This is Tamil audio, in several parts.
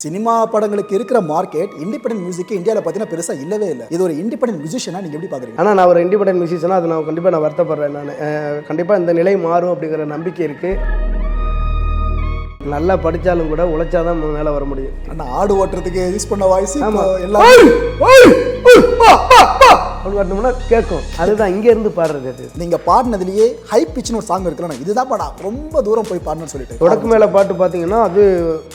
சினிமா படங்களுக்கு இருக்கிற மார்க்கெட் இண்டிபெண்டன்ட் மியூசிக் இந்தியாவில் பார்த்தீங்கன்னா பெருசாக இல்லவே இல்லை. இது ஒரு இண்டிபெண்டன்ட் மியூசிஷியனாக நீங்கள் எப்படி பார்க்குறீங்க? ஆனால் நான் ஒரு இண்டிபெண்டன்ட் மியூசிஷியனாக அதை நான் கண்டிப்பாக வருத்தப்படுறேன். நான் கண்டிப்பாக இந்த நிலை மாறும் அப்படிங்கிற நம்பிக்கை இருக்குது. நல்லா படித்தாலும் கூட உழைச்சாதான் மேலே வர முடியும். ஆனால் ஆடு ஓட்டுறதுக்கு யூஸ் பண்ண வாய்ஸ் எல்லாம் வரணும்னா கேட்கும். அதுதான் இங்கேருந்து பாடுறது. அது நீங்கள் பாடினதுலேயே ஹை பிச்னு ஒரு சாங் இருக்குல்ல, இதுதான் பாடா ரொம்ப தூரம் போய் பாடணும்னு சொல்லிட்டு தொடக்கு மேலே பாட்டு பார்த்தீங்கன்னா அது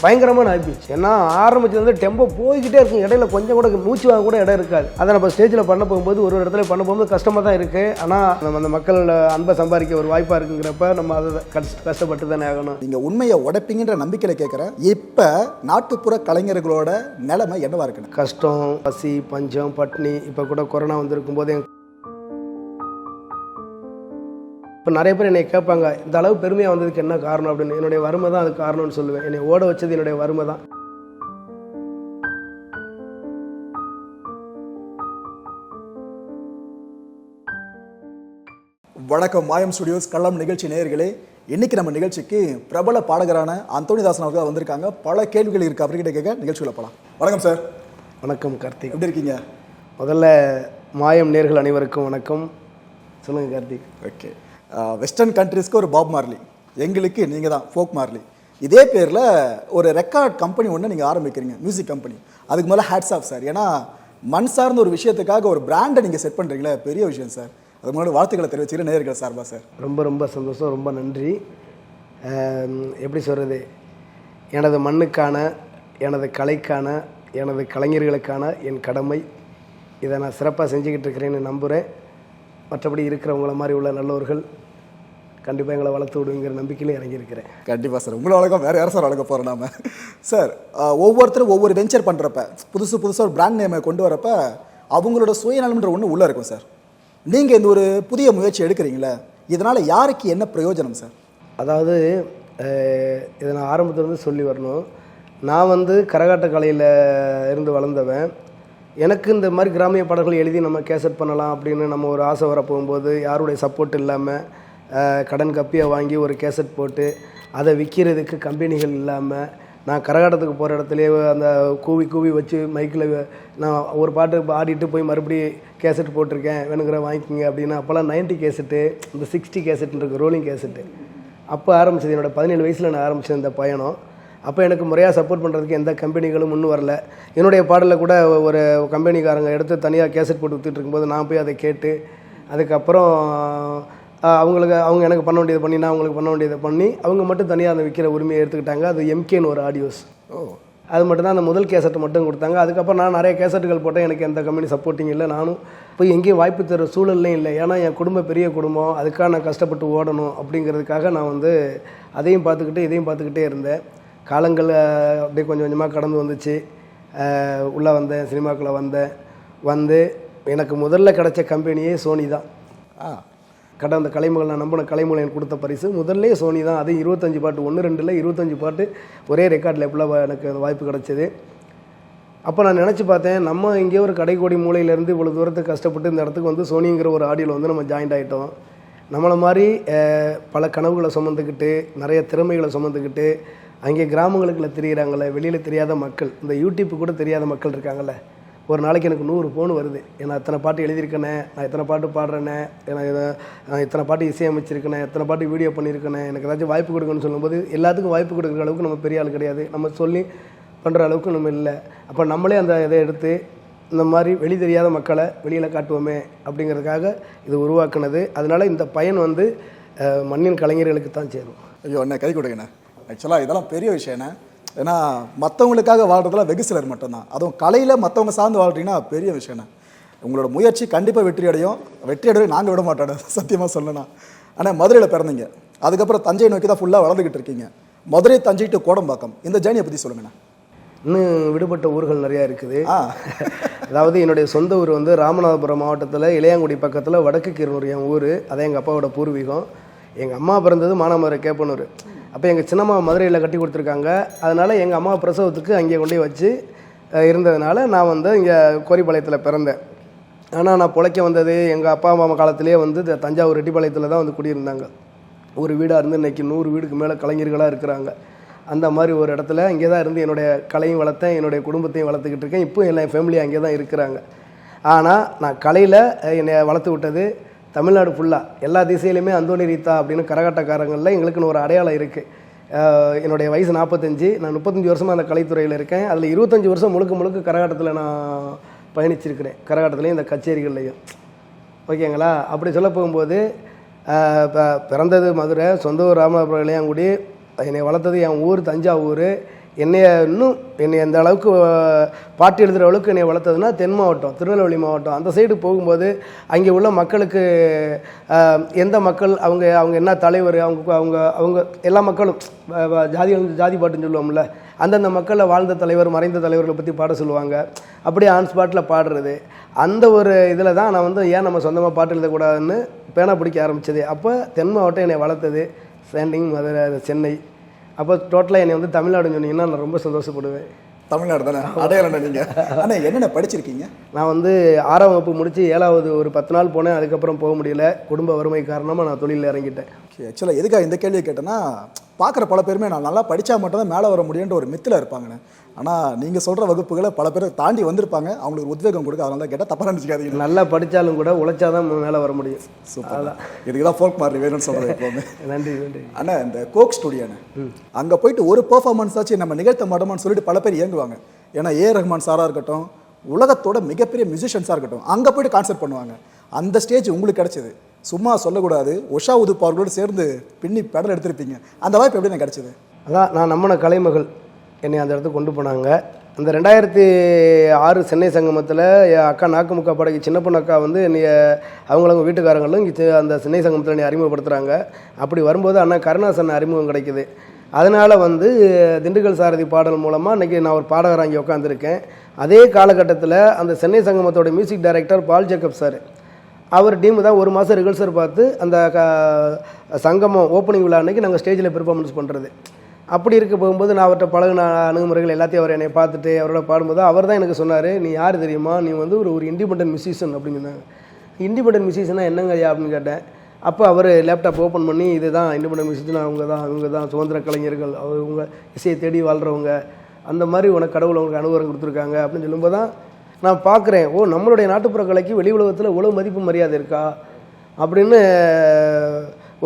பயங்கரமான ஹை பிச். ஏன்னா ஆரம்பிச்சது வந்து டெம்போ போய்கிட்டே இருக்கும், இடையில கொஞ்சம் கூட மூச்சு வாங்க கூட இடம் இருக்காது. அதை நம்ம ஸ்டேஜில் பண்ண போகும்போது ஒரு இடத்துல பண்ண போகும்போது கஷ்டமாக தான் இருக்குது. ஆனால் நம்ம அந்த மக்களோட அன்பை சம்பாதிக்க ஒரு வாய்ப்பாக இருக்குங்கிறப்ப நம்ம அதை கஷ்டப்பட்டு தானே ஆகணும். நீங்கள் உண்மையை உடைப்பீங்கன்ற நம்பிக்கையில் கேட்குறேன். இப்போ நாட்டுப்புற கலைஞர்களோட நிலைமை என்னவா இருக்குன்னு? கஷ்டம், பசி, பஞ்சம், பட்னி. இப்போ கூட கொரோனா வந்திருக்கும் போது இப்போ நிறைய பேர் என்னை கேட்பாங்க, இந்த அளவு பெருமையாக வந்ததுக்கு என்ன காரணம் அப்படின்னு. என்னுடைய வறுமை தான் அது காரணம்னு சொல்லுவேன். என்னை ஓட வச்சது என்னுடைய வறுமை தான். வணக்கம் மாயம் ஸ்டுடியோஸ் களம் நிகழ்ச்சி நேயர்களே. இன்னைக்கு நம்ம நிகழ்ச்சிக்கு பிரபல பாடகரான அந்தோணிதாசன் அவர்கள் வந்திருக்காங்க. பல கேள்விகள் இருக்கு, அவர்கிட்ட கேட்க நிகழ்ச்சியில் போகலாம். வணக்கம் சார். வணக்கம் கார்த்திக், எப்படி இருக்கீங்க? முதல்ல மாயம் நேர்கள் அனைவருக்கும் வணக்கம். சொல்லுங்கள் கார்த்திக். ஓகே, வெஸ்டர்ன் கண்ட்ரீஸ்க்கு ஒரு பாப் மார்லி, எங்களுக்கு நீங்கள் தான் ஃபோக் மார்லி. இதே பேரில் ஒரு ரெக்கார்ட் கம்பெனி ஒன்று நீங்கள் ஆரம்பிக்கிறீங்க, மியூசிக் கம்பெனி. அதுக்கு மேலே ஹேட்ஸ் ஆஃப் சார். ஏன்னா மண் சார்ந்த ஒரு விஷயத்துக்காக ஒரு பிராண்டை நீங்கள் செட் பண்ணுறீங்களே, பெரிய விஷயம் சார். அது முன்னாடி வாழ்த்துக்களை தெரிவிச்சுக்கிறேன் நேயர்கள் சார்பா சார். ரொம்ப ரொம்ப சந்தோஷம், ரொம்ப நன்றி. எப்படி சொல்கிறது, எனது மண்ணுக்கான, எனது கலைக்கான, எனது கலைஞர்களுக்கான என் கடமை. இதை நான் சிறப்பாக செஞ்சுக்கிட்டு இருக்கிறேன்னு நம்புகிறேன். மற்றபடி இருக்கிறவங்கள மாதிரி உள்ள நல்லவர்கள் கண்டிப்பாக எங்களை வளர்த்து விடுங்கிற நம்பிக்கையிலே இறங்கியிருக்கிறேன். கண்டிப்பாக சார். உங்களை வழக்கம் வேறு யாரும் சார் வழக்க போகிறோம் நாம சார். ஒவ்வொருத்தரும் ஒவ்வொரு வெஞ்சர் பண்ணுறப்ப புதுசாக ஒரு பிராண்ட் நேமை கொண்டு வரப்ப அவங்களோட சுயநலம்ன்ற ஒன்று உள்ளே இருக்கும் சார். நீங்கள் இந்த ஒரு புதிய முயற்சி எடுக்கிறீங்களே, இதனால் யாருக்கு என்ன பிரயோஜனம் சார்? அதாவது இதை நான் ஆரம்பத்துலேருந்து சொல்லி வரணும். நான் வந்து கரகாட்ட கலையில் இருந்து வளர்ந்தவன். எனக்கு இந்த மாதிரி கிராமிய பாடல்கள் எழுதி நம்ம கேசட் பண்ணலாம் அப்படின்னு நம்ம ஒரு ஆசை வர போகும்போது யாருடைய சப்போர்ட் இல்லாமல் கடன் கப்பியாக வாங்கி ஒரு கேசட் போட்டு அதை விற்கிறதுக்கு கம்பெனிகள் இல்லாமல் நான் கரகாட்டத்துக்கு போகிற இடத்துலையே அந்த கூவி கூவி வச்சு மைக்கில் நான் ஒரு பாட்டு ஆடிட்டு போய் மறுபடியும் கேசட் போட்டிருக்கேன், வேணுங்கிற வாங்கிக்கிங்க அப்படின்னு. அப்போல்லாம் 90 கேசட்டு, இந்த 60 கேசட்டுன்னு இருக்குது, ரோலிங் கேசட்டு. அப்போ ஆரம்பிச்சது என்னோடய 17 வயசில் நான் ஆரம்பித்தேன் இந்த பயணம். அப்போ எனக்கு முறையாக சப்போர்ட் பண்ணுறதுக்கு எந்த கம்பெனிகளும் முன்னும் வரல. என்னுடைய பாடலில் கூட ஒரு கம்பெனிக்காரங்க எடுத்து தனியாக கேசட் போட்டு விற்றுட்டு இருக்கும்போது நான் போய் அதை கேட்டு அதுக்கப்புறம் அவங்க எனக்கு பண்ண வேண்டியதை பண்ணி நான் அவங்களுக்கு பண்ண வேண்டியதை பண்ணி அவங்க மட்டும் தனியாக அந்த விற்கிற உரிமையை எடுத்துக்கிட்டாங்க. அது எம்கேன்னு ஒரு ஆடியோஸ். அது மட்டும்தான் அந்த முதல் கேசட்டு மட்டும் கொடுத்தாங்க. அதுக்கப்புறம் நான் நிறைய கேசட்டுகள் போட்டேன். எனக்கு எந்த கம்பெனி சப்போர்ட்டிங் இல்லை. நானும் போய் எங்கேயும் வாய்ப்பு தர சூழல்லையும் இல்லை. ஏன்னா என் குடும்பம் பெரிய குடும்பம், அதுக்காக நான் கஷ்டப்பட்டு ஓடணும் அப்படிங்கிறதுக்காக நான் வந்து அதையும் பார்த்துக்கிட்டு இதையும் பார்த்துக்கிட்டே இருந்தேன். காலங்கள் அப்படியே கொஞ்சம் கொஞ்சமாக கடந்து வந்துச்சு. உள்ளே வந்தேன், சினிமாக்குள்ளே வந்து எனக்கு முதல்ல கிடைச்ச கம்பெனியே சோனி தான். அந்த கலைமகள் நான் நம்பின கலைமகள் எனக்கு கொடுத்த பரிசு முதல்ல சோனி தான். அது 25 பாட்டு, 1-2 இல்லை 25 பாட்டு ஒரே ரெக்கார்டில் எப்படிலாம் எனக்கு அந்த வாய்ப்பு கிடச்சிது. அப்போ நான் நினச்சி பார்த்தேன், நம்ம இங்கே ஒரு கடைக்கோடி மூலையிலேருந்து இவ்வளோ தூரத்துக்கு கஷ்டப்பட்டு இந்த இடத்துக்கு வந்து சோனிங்கிற ஒரு ஆடியோவில் வந்து நம்ம ஜாயின்ட் ஆகிட்டோம். நம்மளை மாதிரி பல கனவுகளை சுமந்துக்கிட்டு நிறைய திறமைகளை சுமந்துக்கிட்டு அங்கே கிராமங்களுக்குள்ள தெரிகிறாங்களே, வெளியில் தெரியாத மக்கள், இந்த யூடியூப்பு கூட தெரியாத மக்கள் இருக்காங்கள்ல. ஒரு நாளைக்கு எனக்கு 100 ஃபோன் வருது. நான் இத்தனை பாட்டு எழுதியிருக்கேனே, நான் இத்தனை பாட்டு பாடுறேனே, நான் இத்தனை பாட்டு இசையமைச்சிருக்கேனே, எத்தனை பாட்டு வீடியோ பண்ணியிருக்கேனே, எனக்கு ஏதாச்சும் வாய்ப்பு கொடுக்கணும்னு சொல்லும்போது எல்லாத்துக்கும் வாய்ப்பு கொடுக்குற அளவுக்கு நம்ம பெரிய ஆள் கிடையாது, நம்ம சொல்லி பண்ணுற அளவுக்கு நம்ம இல்லை. அப்போ நம்மளே அந்த இதை எடுத்து இந்த மாதிரி வெளி தெரியாத மக்களை வெளியில் காட்டுவோமே அப்படிங்கிறதுக்காக இது உருவாக்குனது. அதனால் இந்த பயன் வந்து மண்ணின் கலைஞர்களுக்கு தான் சேரும். ஐயோ என்ன கை கொடுங்கண்ணே. ஆக்சுவலாக இதெல்லாம் பெரிய விஷயம்ண்ணே. ஏன்னா மற்றவங்களுக்காக வாழ்கிறதுலாம் வெகு சிலர் மட்டும்தான். அதுவும் கலையில் மற்றவங்க சார்ந்து வாழ்றீங்கன்னா பெரிய விஷயம்ண்ணே. உங்களோட முயற்சி கண்டிப்பாக வெற்றி அடையும் நாங்கள் விட மாட்டோம் சத்தியமாக சொல்லணும்னா. ஆனால் மதுரையில் பிறந்தீங்க, அதுக்கப்புறம் தஞ்சை நோக்கி தான் ஃபுல்லாக வளர்ந்துக்கிட்டு இருக்கீங்க. மதுரை, தஞ்சை டு கோடம்பாக்கம், இந்த ஜேர்னியை பற்றி சொல்லுங்கண்ணா. இன்னும் விடுபட்ட ஊர்கள் நிறையா இருக்குது. அதாவது என்னுடைய சொந்த ஊர் வந்து ராமநாதபுரம் மாவட்டத்தில் இளையாங்குடி பக்கத்தில் வடக்கு கீரனூர் என் ஊர். அதை எங்கள் அப்பாவோட பூர்வீகம். எங்கள் அம்மா பிறந்தது மானாமதுரை கேப்பனூர். அப்போ எங்கள் சின்னம்மா மதுரையில் கட்டி கொடுத்துருக்காங்க. அதனால் எங்கள் அம்மா பிரசவத்துக்கு அங்கே கொண்டு வச்சு இருந்ததுனால நான் வந்து இங்கே கோரிப்பாளையத்தில் பிறந்தேன். ஆனால் நான் பிழைக்க வந்தது எங்கள் அப்பா அம்மா காலத்திலே வந்து தஞ்சாவூர் ரெட்டிப்பாளையத்தில் தான் வந்து குடியிருந்தாங்க. ஒரு வீடாக இருந்து இன்றைக்கி 100 வீடுக்கு மேலே கலைஞர்களாக இருக்கிறாங்க. அந்த மாதிரி ஒரு இடத்துல இங்கே தான் இருந்து என்னுடைய கலையும் வளர்த்தேன், என்னுடைய குடும்பத்தையும் வளர்த்துக்கிட்டு இருக்கேன். இப்போ என் ஃபேமிலி அங்கே தான் இருக்கிறாங்க. ஆனால் நான் கலையில் என்னை வளர்த்து விட்டது தமிழ்நாடு ஃபுல்லாக எல்லா திசையிலுமே அந்தோணி ரீத்தா அப்படின்னு கரகாட்டக்காரங்களில் எங்களுக்குன்னு ஒரு அடையாளம் இருக்குது. என்னுடைய வயசு 45, நான் 35 வருஷமாக அந்த கலைத்துறையில் இருக்கேன். அதில் 25 வருஷம் முழுக்க கரகாட்டத்தில் நான் பயணிச்சிருக்கிறேன், கரகாட்டத்துலேயும் இந்த கச்சேரிகள்லையும். ஓகேங்களா? அப்படி சொல்ல போகும்போது பிறந்தது மதுரை, சொந்த ஊர் ராமநாதபுரம் இளையாங்குடி, என்னை வளர்த்தது என் ஊர் தஞ்சாவூர். என்னை அந்த அளவுக்கு பாட்டு எழுதுகிற அளவுக்கு என்னை வளர்த்ததுன்னா தென் மாவட்டம், திருநெல்வேலி மாவட்டம். அந்த சைடு போகும்போது அங்கே உள்ள மக்களுக்கு எந்த மக்கள், அவங்க என்ன தலைவர், அவங்க எல்லா மக்களும் ஜாதி பாட்டுன்னு சொல்லுவோம்ல, அந்தந்த மக்களில் வாழ்ந்த தலைவர் மறைந்த தலைவர்களை பற்றி பாட சொல்லுவாங்க. அப்படியே ஆன் ஸ்பாட்டில் பாடுறது. அந்த ஒரு இதில் தான் நான் வந்து ஏன் நம்ம சொந்தமாக பாட்டு எழுதக்கூடாதுன்னு பேனா பிடிக்க ஆரம்பித்தது. அப்போ தென் மாவட்டம் என்னை வளர்த்தது, ஸ்டாண்டிங் மதுரை, சென்னை. அப்போ டோட்டலாக என்னை வந்து தமிழ்நாடுன்னு சொன்னீங்கன்னா நான் ரொம்ப சந்தோஷப்படுவேன். தமிழ்நாடு தானே அடையாளம் நீங்கள். ஆனால் என்னென்ன படிச்சிருக்கீங்க? நான் வந்து 6ஆம் வகுப்பு முடித்து 7வது ஒரு 10 நாள் போனேன். அதுக்கப்புறம் போக முடியல, குடும்ப வறுமை காரணமாக நான் தொழிலில் இறங்கிட்டேன். ஆக்சுவலாக எதுக்காக இந்த கேள்வியை கேட்டேன்னா, பார்க்குற பல பேருமே நான் நல்லா படித்தா மட்டும் தான் மேலே வர முடியுன்ற ஒரு மித்தில் இருப்பாங்கண்ணே. ஆனால் நீங்கள் சொல்கிற வகுப்புகளை பல பேர் தாண்டி வந்திருப்பாங்க, அவங்களுக்கு உத்வேகம் கொடுக்க. அதனால தான் கேட்டால் தப்பாக நினச்சிக்காதீங்க. நல்லா படித்தாலும் கூட உழைச்சா தான் மேலே வர முடியும். சூப்பர். இதுக்கு தான் ஃபோக் மாதிரி வேணும்னு சொல்கிறேன் எப்போவுமே. நன்றி நன்றி. ஆனால் இந்த கோக் ஸ்டுடியோண்ணே, அங்கே போயிட்டு ஒரு பெர்ஃபார்மன்ஸ் ஆச்சு நம்ம நிகழ்த்த மாட்டோமான்னு சொல்லிட்டு பல பேர் இயங்குவாங்க. ஏன்னா ரஹ்மான் சாராக இருக்கட்டும், உலகத்தோட மிகப்பெரிய மியூசிஷியன்ஸாக இருக்கட்டும், அங்கே போய்ட்டு கான்சர்ட் பண்ணுவாங்க. அந்த ஸ்டேஜ் உங்களுக்கு கிடச்சிது, சும்மா சொல்லக்கூடாது, உஷா உதுப் அவர்களோடு சேர்ந்து பின்னி பெடல் எடுத்திருப்பீங்க. அந்த வாய்ப்பு எப்படி கிடச்சிது? அதான் நான் நம்மன கலைமகள் என்னை அந்த இடத்துக்கு கொண்டு போனாங்க. அந்த 2006 சென்னை சங்கமத்தில் என் அக்கா நாக்குமுக்கா பாடகி சின்ன பொண்ணு அக்கா வந்து என்னை அவங்களவங்க வீட்டுக்காரங்களும் இங்கே அந்த சென்னை சங்கமத்தில் என்னை அறிமுகப்படுத்துகிறாங்க. அப்படி வரும்போது அண்ணா கருணாசன் அறிமுகம் கிடைக்குது. அதனால் வந்து திண்டுக்கல் சாரதி பாடல் மூலமாக இன்றைக்கி நான் ஒரு பாடகராக இங்கே உட்காந்துருக்கேன். அதே காலகட்டத்தில் அந்த சென்னை சங்கமத்தோட மியூசிக் டைரக்டர் பால் ஜேக்கப் சார், அவர் டீமு தான் ஒரு மாதம் ரிஹர்சல் பார்த்து அந்த சங்கமம் ஓப்பனிங் விழா அன்றைக்கி நாங்கள் ஸ்டேஜில் பெர்ஃபார்மன்ஸ் பண்ணுறது. அப்படி இருக்க போகும்போது நான் அவர்கிட்ட பழகின அணுகுமுறைகள் எல்லாத்தையும் அவர் என்னை பார்த்துட்டு அவரோட பாடும்போது அவர் தான் எனக்கு சொன்னார், நீ யார் தெரியுமா, நீ வந்து ஒரு இண்டிபெண்டன்ட் மியூசிஷியன் அப்படின்னு சொன்னாங்க. இண்டிபெண்டன்ட் மியூசிஷியனா என்னங்க ஐயா அப்படின்னு கேட்டேன். அப்போ அவர் லேப்டாப் ஓப்பன் பண்ணி இதுதான் இண்டிபெண்டன்ட் மியூசிஷியன், அவங்க தான் சுதந்திர கலைஞர்கள், அவங்க இசையை தேடி வாழ்கிறவங்க, அந்த மாதிரி உனக்கு கடவுள் அவங்களுக்கு அனுபவம் கொடுத்துருக்காங்க அப்படின்னு சொல்லும்போது தான் நான் பார்க்குறேன், ஓ நம்மளுடைய நாட்டுப்புற கலைக்கு வெளி உலகத்தில் இவ்வளோ மதிப்பு மரியாதை இருக்கா அப்படின்னு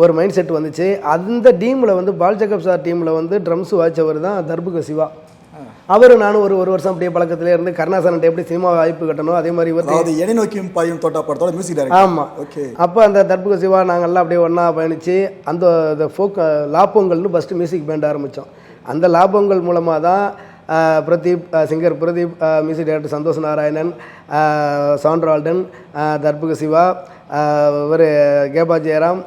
ஒரு மைண்ட் செட் வந்துச்சு. அந்த டீமில் வந்து பால் ஜேக்கப் சார் டீமில் வந்து ட்ரம்ஸ் வாய்ச்சவர் தான் தர்புக சிவா. அவர் நானும் ஒரு வருஷம் அப்படியே பழக்கத்திலே இருந்து கருணாசன் எப்படி சினிமா வாய்ப்பு கட்டணும் அதே மாதிரி எடை நோக்கியும் பாயும் தோட்டா படத்தோட மியூசிக் டைரக்டர். ஆமாம். ஓகே. அப்போ அந்த தர்புக சிவா நாங்கள்லாம் அப்படியே ஒன்றா பயணித்து அந்த ஃபோக் லாப்பொங்கல்னு ஃபஸ்ட்டு மியூசிக் பேண்ட் ஆரம்பித்தோம். அந்த லாப்பொங்கல் மூலமாக தான் Pradeep singer Pradeep, music director Santhosh Narayanan, Sean Roldan, Darbuka Siva, இவர் கேபா ஜெயராம்,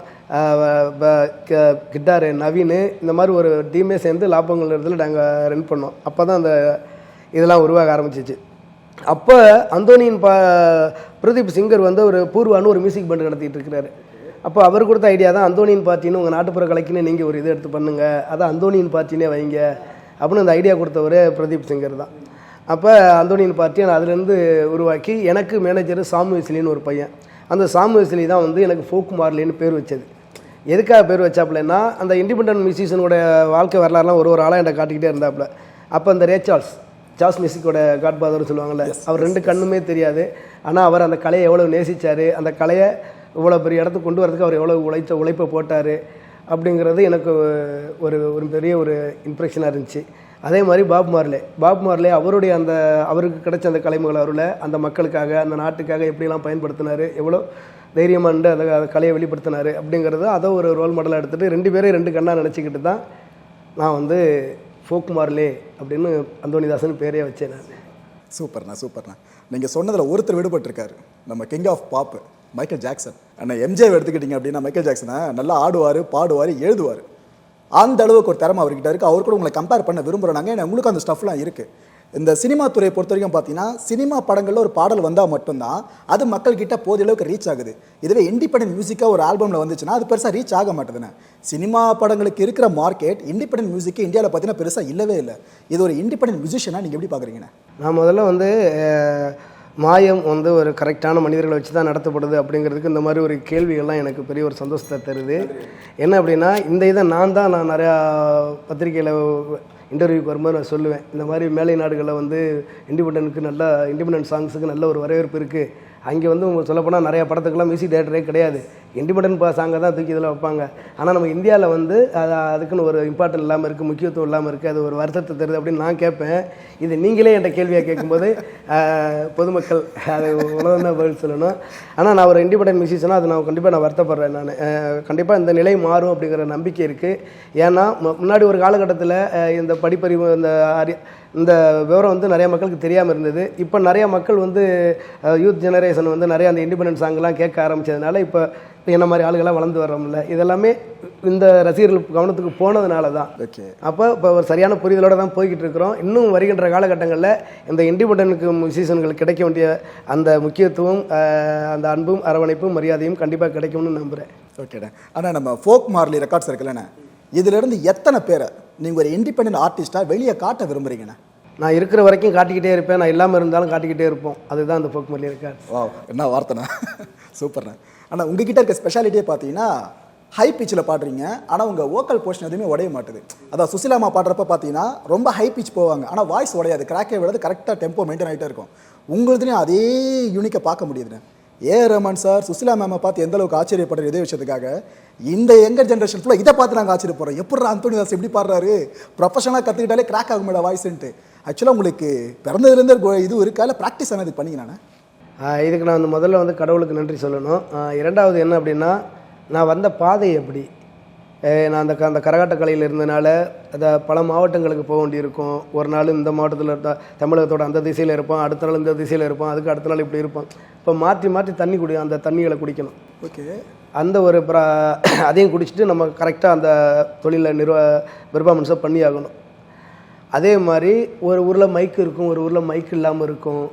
கிட்டார் நவீன், இந்த மாதிரி ஒரு டீமே சேர்ந்து லாப்பங்கள் இடத்துல நாங்கள் ரன் பண்ணோம். அப்போ தான் அந்த இதெல்லாம் உருவாக ஆரம்பிச்சிச்சு. அப்போ அந்தோனியின் பிரதீப் சிங்கர் வந்து ஒரு பூர்வான்னு ஒரு மியூசிக் பேண்ட் நடத்திட்டு இருக்கிறாரு. அப்போ அவர் கொடுத்த ஐடியா தான் அந்தோனியின் பார்ட்டின்னு உங்கள் நாட்டுப்புற கலைக்குன்னு நீங்கள் ஒரு இது எடுத்து பண்ணுங்கள், அதான் அந்தோனியின் பார்ட்டினே வைங்க அப்படின்னு அந்த ஐடியா கொடுத்தவர் பிரதீப் சிங்கர் தான். அப்போ அந்தோனியின் பார்ட்டியை நான் அதுலேருந்து உருவாக்கி எனக்கு மேனேஜர் சாமுவேஸ்லின்னு ஒரு பையன், அந்த சாமுவேஸ்லி தான் வந்து எனக்கு ஃபோக் மார்லின்னு பேர் வச்சது. எதுக்காக பேர் வச்சாப்புலன்னா அந்த இண்டிபெண்டன்ட் மியூசிஷியனோட வாழ்க்கை வரலாறுலாம் ஒரு ஆளாக என்கிட்ட காட்டிக்கிட்டே இருந்தாப்புல. அப்போ அந்த ஜாஸ் மியூசிக்கோட காட்பாதர்னு சொல்லுவாங்கள்ல, அவர் 2 கண்ணுமே தெரியாது, ஆனால் அவர் அந்த கலையை எவ்வளோ நேசித்தார், அந்த கலையை இவ்வளோ பெரிய இடத்துக்கு கொண்டு வரதுக்கு அவர் எவ்வளோ உழைப்பை போட்டார் அப்படிங்கிறது எனக்கு ஒரு பெரிய ஒரு இம்ப்ரெஷனாக இருந்துச்சு. அதே மாதிரி பாப் மார்லே அவருடைய அவருக்கு கிடைச்ச அந்த கலைமகள் அருளை அந்த மக்களுக்காக அந்த நாட்டுக்காக எப்படிலாம் பயன்படுத்தினார், எவ்வளோ தைரியமாண்டு அந்த கலையை வெளிப்படுத்தினார் அப்படிங்கிறத அதை ஒரு ரோல் மாடலாக எடுத்துகிட்டு 2 பேரையும் 2 கண்ணாக நினச்சிக்கிட்டு தான் நான் வந்து ஃபோக் மார்லே அப்படின்னு அந்தோனிதாசன் பேரே வச்சேன் நான். சூப்பர்ண்ணா. நீங்கள் சொன்னதில் ஒருத்தர் விடுபட்டிருக்காரு, நம்ம king of pop Michael Jackson. ஆனால் எம்ஜே எடுத்துக்கிட்டிங்க அப்படின்னா மைக்கேல் ஜாக்சனை நல்லா ஆடுவார், பாடுவார், எழுதுவார். அந்த அளவுக்கு ஒரு திறமை அவர்கிட்ட இருக்குது. அவர் கூட உங்களை கம்பேர் பண்ண விரும்புகிறாங்க. ஏன்னா உங்களுக்கு அந்த ஸ்டஃப்லாம் இருக்குது. இந்த சினிமா துறையை பொறுத்த வரைக்கும் பார்த்தீங்கன்னா சினிமா படங்களில் ஒரு பாடல் வந்தால் மட்டும்தான் அது மக்கள்கிட்ட போதிய அளவுக்கு ரீச் ஆகுது. இதுவே இண்டிபெண்டன்ட் மியூசிக்காக ஒரு ஆல்பமில் வந்துச்சுன்னா அது பெருசாக ரீச் ஆக மாட்டேதுன்னு. சினிமா படங்களுக்கு இருக்கிற மார்க்கெட் இண்டிபெண்டன்ட் மியூசிக்கு இந்தியாவில் பார்த்தீங்கன்னா பெருசாக இல்லவே இல்லை. இது ஒரு இண்டிபெண்டன்ட் மியூசிஷியனாக நீங்கள் எப்படி பார்க்குறீங்கண்ணே? நான் முதல்ல வந்து மாயம் வந்து ஒரு கரெக்டான மனிதர்களை வச்சு தான் நடத்தப்படுது அப்படிங்கிறதுக்கு இந்த மாதிரி ஒரு கேள்விகள்லாம் எனக்கு பெரிய ஒரு சந்தோஷத்தை தருது. என்ன அப்படின்னா இந்த இதை நான் நிறையா பத்திரிக்கையில் இன்டர்வியூக்கு வரும்போது நான் சொல்லுவேன், இந்த மாதிரி மேலை நாடுகளில் வந்து இண்டிபெண்டன்ட் சாங்ஸுக்கு நல்ல ஒரு வரவேற்பு இருக்குது. அங்கே வந்து உங்களுக்கு சொல்லப்போனால் நிறையா படத்துக்கெல்லாம் மியூசிக் டேரக்டரே கிடையாது, இண்டிபெண்டன்ட் சாங்கை தான் தூக்கி இதில் வைப்பாங்க. ஆனால் நம்ம இந்தியாவில் வந்து அதுக்குன்னு ஒரு இம்பார்ட்டன்ட் இல்லாமல் இருக்குது, முக்கியத்துவம் இல்லாமல் இருக்குது, அது ஒரு வருத்தத்தை தருது அப்படின்னு நான் கேட்பேன். இது நீங்களே என்கிட்ட கேள்வியாக கேட்கும்போது பொதுமக்கள் அது உலகம் தான் பதில் சொல்லணும். ஆனால் நான் ஒரு இண்டிபெண்டன்ட் மியூசிஷனாக அது நான் கண்டிப்பாக வருத்தப்படுறேன். நான் கண்டிப்பாக இந்த நிலை மாறும் அப்படிங்கிற நம்பிக்கை இருக்குது. ஏன்னா முன்னாடி ஒரு காலகட்டத்தில் இந்த படிப்பறிவு இந்த விவரம் வந்து நிறைய மக்களுக்கு தெரியாமல் இருந்தது. இப்போ நிறைய மக்கள் வந்து யூத் ஜெனரேஷன் வந்து நிறையா அந்த இண்டிபெண்டன்ட் சாங்லாம் கேட்க ஆரம்பித்ததுனால இப்போ என்ன மாதிரி ஆளுகளாக வளர்ந்து வரோம்ல, இதெல்லாமே இந்த ரசிகர்கள் கவனத்துக்கு போனதுனால தான். இப்போ ஒரு சரியான புரிதலோடு தான் போய்கிட்டு இருக்கிறோம். இன்னும் வருகின்ற காலகட்டங்களில் இந்த இண்டிபெண்டன்ட் மியூசிஷியன்களுக்கு கிடைக்க வேண்டிய அந்த முக்கியத்துவம், அந்த அன்பும் அரவணைப்பும் மரியாதையும் கண்டிப்பாக கிடைக்கும்னு நம்புகிறேன். ஓகேண்ணே. ஆனால் நம்ம ஃபோக் மார்லி ரெக்கார்ட்ஸ் இருக்குல்லண்ணே, இதிலிருந்து எத்தனை பேரை நீங்கள் ஒரு இண்டிபெண்டன்ட் ஆர்டிஸ்ட்டாக வெளியே காட்ட விரும்புகிறீங்கண்ணே? நான் இருக்கிற வரைக்கும் காட்டிக்கிட்டே இருப்பேன், நான் இல்லாமல் இருந்தாலும் காட்டிக்கிட்டே இருப்போம். அதுதான் அந்த ஃபோக் மார்லி ரெக்கார்ட்ஸ். வா, என்ன வார்த்தைண்ணா, சூப்பர்ண்ணே. ஆனால் உங்ககிட்ட இருக்க ஸ்பெஷாலிட்டியே பார்த்தீங்கன்னா ஹை பிச்சில் பாடுறீங்க, ஆனால் உங்கள் வோக்கல் போர்ஷன் எதுவுமே உடைய மாட்டுது. அதான் சுசிலாமா பாடுறப்ப பார்த்தீங்கன்னா ரொம்ப ஹை பிச் போவாங்க, ஆனால் வாய்ஸ் உடையாது, கிராக்கே விடாது, கரெக்டாக டெம்போ மெயின்டைன் ஆகிட்டே இருக்கும். உங்களுதுலேயும் அதே யூனிக்கை பார்க்க முடியுதுண்ணே. ரஹ்மான் சார் சுசிலா மேமை பார்த்து எந்த அளவுக்கு ஆச்சரியப்படுற இதே விஷயத்துக்காக இந்த யங்கர் ஜென்ரேஷன் ஃபுல்லாக இதை பார்த்து நாங்கள் ஆச்சரியப்படுறோம். எப்படி அந்தோனி தாஸ் எப்படி பாடுறாரு, ப்ரொஃபஷனலாக கற்றுக்கிட்டாலே கிராக் ஆகும் மேடம் வாய்ஸ்ன்ட்டு. ஆக்சுவலாக உங்களுக்கு பிறந்ததுலேருந்து இது இருக்கா, இல்லை ப்ராக்டிஸ் ஆனது பண்ணிங்கண்ணே? இதுக்கு நான் முதல்ல வந்து கடவுளுக்கு நன்றி சொல்லணும். இரண்டாவது என்ன அப்படின்னா, நான் வந்த பாதை எப்படி, நான் அந்த கரகாட்ட கலையில் இருந்தனால அதை பல மாவட்டங்களுக்கு போக வேண்டியிருக்கும். ஒரு நாள் இந்த மாவட்டத்தில் இருந்தால் தமிழகத்தோட அந்த திசையில் இருப்போம், அடுத்த நாள் இந்த திசையில் இருப்போம், அதுக்கு அடுத்த நாள் இப்படி இருப்போம். இப்போ மாற்றி தண்ணி அந்த தண்ணிகளை குடிக்கணும். ஓகே, அந்த ஒரு அதையும் குடிச்சிட்டு நம்ம கரெக்டாக அந்த தொழிலில் பெர்ஃபார்மன்ஸை பண்ணி ஆகணும். அதே மாதிரி ஒரு ஊரில் மைக்கு இருக்கும், ஒரு ஊரில் மைக் இல்லாமல் இருக்கும்.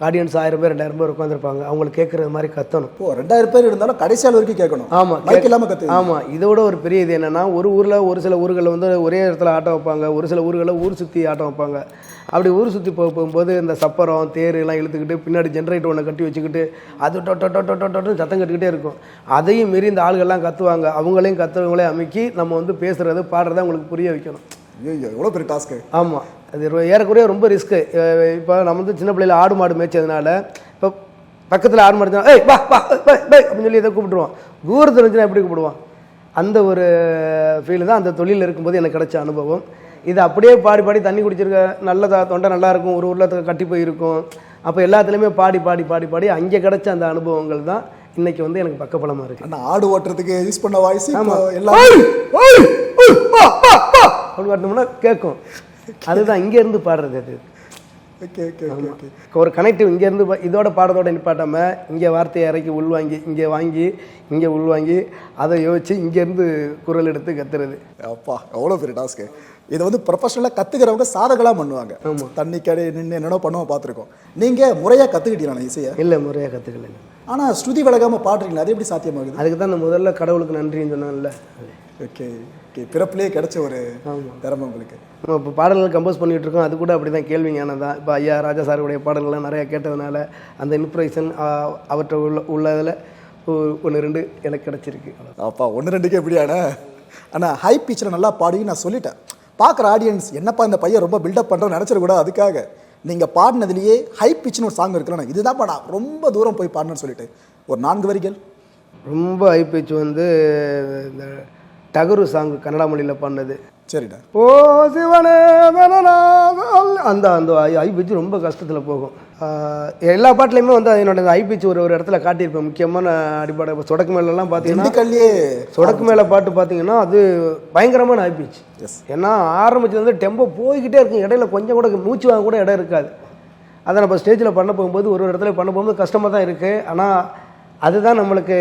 ஆடியன்ஸ் 1000 பேர் 2000 பேர் உட்காந்துருப்பாங்க, அவங்களுக்கு கேட்குறது மாதிரி கத்தணும். 2000 பேர் இருந்தாலும் கடைசியால் வரைக்கும் கேட்கணும். ஆமாம், மைக் இல்லாமல் கற்று. ஆமாம், இதோட ஒரு பெரிய இது என்னென்னா, ஒரு ஊரில் ஒரு சில ஊர்களில் வந்து ஒரே இடத்துல ஆட்டம் வைப்பாங்க, ஒரு சில ஊர்களில் ஊர் சுற்றி ஆட்டம் வைப்பாங்க. அப்படி ஊர் சுற்றி போகும்போது இந்த சப்பரம் தேர் எல்லாம் இழுத்துக்கிட்டு பின்னாடி ஜென்ரேட்டர் ஒன்று கட்டி வச்சுக்கிட்டு அது டொட்டு சத்தம் கட்டிக்கிட்டே இருக்கும். அதையும் மீறி இந்த ஆளுகள்லாம் கத்துவாங்க, அவங்களையும் கத்துறவங்களே அமைக்கி நம்ம வந்து பேசுகிறது பாடுறதை அவங்களுக்கு புரிய வைக்கணும். ஐயோ, எவ்வளோ பெரிய டாஸ்க்கு. ஆமாம், அது ஏறக்குறைய ரொம்ப ரிஸ்க்கு. இப்போ நம்ம வந்து சின்ன பிள்ளையில் ஆடு மாடு மேய்ச்சதுனால இப்போ பக்கத்தில் ஆடு மாடு ஏய் வா வா அப்படின்னு சொல்லி இதை கூப்பிட்டுருவான். தூரத்தில் இருந்துச்சுன்னா எப்படி கூப்பிடுவான். அந்த ஒரு ஃபீல் தான் அந்த தொழிலில் இருக்கும்போது எனக்கு கிடைச்ச அனுபவம். இது அப்படியே பாடி தண்ணி குடிச்சிருக்க, நல்ல தொண்டை நல்லாயிருக்கும், ஒரு ஊரில் கட்டி போயிருக்கும். அப்போ எல்லாத்துலேயுமே பாடி அங்கே கிடைச்ச அந்த அனுபவங்கள் தான் இன்னைக்கு வந்து எனக்கு பக்கபலமாக இருக்குது. ஆனால் ஆடு ஓட்டுறதுக்கு யூஸ் பண்ண வாய்ஸ் எல்லாம் அப்படின்னு காட்டினோம்னா கேட்கும். அதுதான் இங்கேருந்து பாடுறது. அது ஒரு கனெக்டிவ் இங்கேருந்து இதோட பாடுறதோட நிப்பாட்டாமல் இங்கே வார்த்தையை இறக்கி உள்வாங்கி இங்கே உள்வாங்கி அதை யோசிச்சு இங்கேருந்து குரல் எடுத்து கத்துறது. அப்பா, எவ்வளோ பெரிய டாஸ்க்கு. இதை வந்து ப்ரொஃபஷனலாக கற்றுக்கிறவங்க சாதகலாம் பண்ணுவாங்க. தண்ணி கடை நின்று என்னென்ன பண்ணுவோம் பார்த்துருக்கோம். நீங்கள் முறையாக கற்றுக்கிட்டீங்களா இசையை? இல்லை, முறையாக கற்றுக்கல. ஆனால் ஸ்ருதி விலகாமல் பாடுறீங்களா, அது எப்படி சாத்தியமாகுது? அதுக்கு தான் நான் முதல்ல கடவுளுக்கு நன்றின்னு சொன்னான்ல. ஓகே, பிறப்பிலே கிடைச்ச ஒரு திறமை உங்களுக்கு. நம்ம இப்போ பாடல்கள் கம்போஸ் பண்ணிகிட்டு இருக்கோம், அது கூட அப்படி தான் கேள்விங்கானது தான். இப்போ ஐயா ராஜா சாருடைய பாடல்கள்லாம் நிறையா கேட்டதுனால அந்த இன்ஸ்பிரேஷன் அவற்றை உள்ளதில் 1-2 எனக்கு கிடச்சிருக்கு. அப்பா, 1-2க்கு எப்படியான. ஆனால் ஹை பிச்சில் நல்லா பாடுன்னு நான் சொல்லிட்டேன். பார்க்குற ஆடியன்ஸ் என்னப்பா இந்த பையன் ரொம்ப பில்டப் பண்ணுறோன்னு நினச்சிடக்கூடாது. அதுக்காக நீங்கள் பாடினதுலேயே ஹை பிச்சுன்னு ஒரு சாங் இருக்குல்ல, இதுதான் பாடா ரொம்ப தூரம் போய் பாடணும்னு சொல்லிட்டு ஒரு 4 வரிகள். ரொம்ப ஹை பிச் வந்து இந்த டகரு சாங் கன்னடா மொழியில் பாடினது. சரிடா. ஓ சிவனே அந்த அந்த ஐ பிச்சு ரொம்ப கஷ்டத்தில் போகும். எல்லா பாட்டிலையுமே வந்து என்னோட ஐ பிச்சு ஒரு இடத்துல காட்டியிருப்பேன். முக்கியமான அடிப்படை இப்போ சொடக்கு மேலெல்லாம் பார்த்தீங்கன்னா, சொடக்கு மேலே பாட்டு பார்த்தீங்கன்னா அது பயங்கரமான ஐ பிச். ஏன்னா ஆரம்பிச்சதுலேருந்து டெம்போ போய்கிட்டே இருக்கும், இடையில கொஞ்சம் கூட மூச்சு வாங்க கூட இடம் இருக்காது. அதை நம்ம ஸ்டேஜில் பண்ண போகும்போது ஒரு இடத்துல பண்ண போகும்போது கஷ்டமாக தான் இருக்குது. ஆனால் அதுதான் நம்மளுக்கு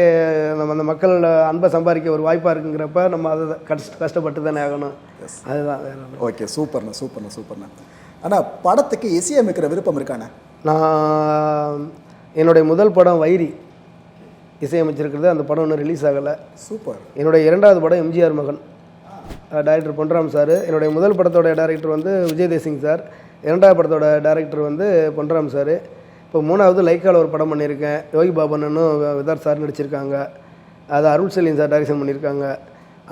நம்ம அந்த மக்கள் அன்பை சம்பாதிக்க ஒரு வாய்ப்பாக இருக்குங்கிறப்ப நம்ம அதை கஷ்டப்பட்டு தானே ஆகணும். அதுதான். ஓகே, சூப்பர்ண்ணா. ஆனால் படத்துக்கு இசையமைக்கிற விருப்பம் இருக்கானே? நான் என்னுடைய முதல் படம் வைரி இசையமைச்சிருக்கிறது. அந்த படம் ஒன்றும் ரிலீஸ் ஆகலை. சூப்பர். என்னுடைய 2வது படம் எம்ஜிஆர் மகன், டைரக்டர் பொன்ராம் சார். என்னுடைய முதல் படத்தோட டைரக்டர் வந்து விஜய் தேசிங் சார். 2வது படத்தோட டைரக்டர் வந்து பொன்ராம் சார். இப்போ 3வது லைக்காவில் ஒரு படம் பண்ணியிருக்கேன். யோகி பாபண்ணனும் விதார் சார் நடிச்சிருக்காங்க. அது அருள் செல்லின் சார் டைரக்ஷன் பண்ணியிருக்காங்க.